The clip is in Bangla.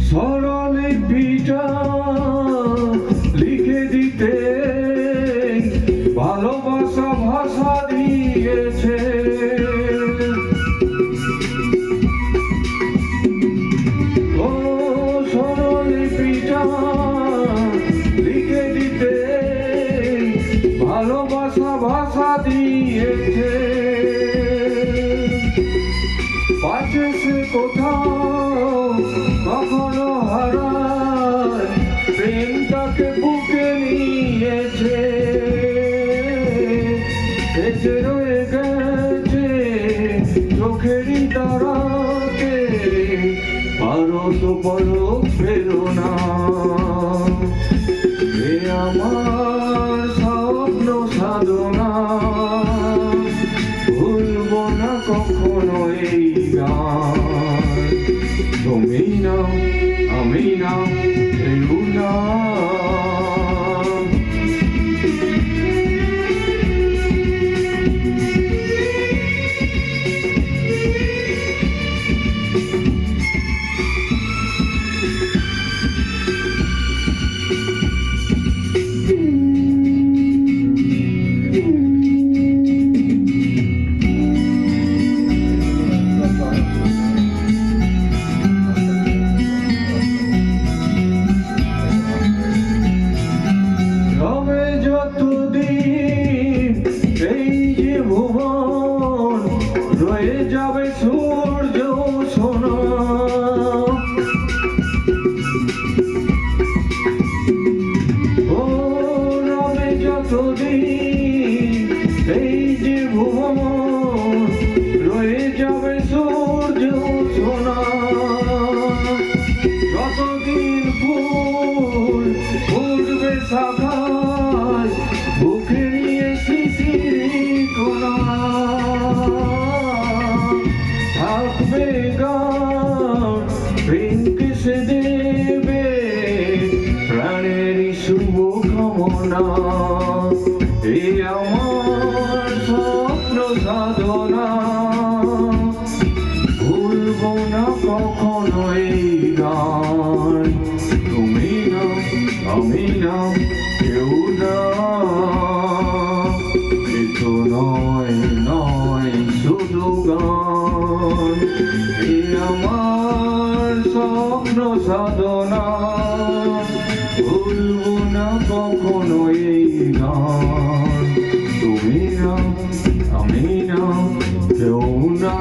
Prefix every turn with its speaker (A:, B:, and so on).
A: স্মরণলিপিটা লিখে দিতে ভালোবাসা ভাষা দিয়েছে। ও স্মরণলিপিটা লিখে দিতে ভালোবাসা ভাষা দিয়েছে। পাচ্ছে সে কোথাও কখনো হারায়, প্রেমটাকে বুকে নিয়েছে। এসে রয়ে গেছে চোখেরই তারাতে, আরো তো পলক ফেলো না। এ আমার স্বপ্ন সাধনা, ভুলবো না কখনো এই গান। তুমি না আমি না কেউ না। রয়ে যাবে সূর্য সোনা, ও রবে যতদিন এই যে ভুবন, রয়ে যাবে সূর্য সোনা। যতদিন ফুল ফুটবে শাখায়, বুকে নিয়ে শিশির কোনা, থাকবে গান প্রেমকে সে দেবে প্রাণের শুভ কামনা। এই আমার স্বপ্ন সাধনা, ভুলবো না কখনো এই গান। তুমি না আমি না কেউ না, এ তো নয় নয় শুধু গান। এ আমার স্বপ্ন সাধনা, ভুলবো না কখনো এই গান। তুমি না আমি না কেউ না।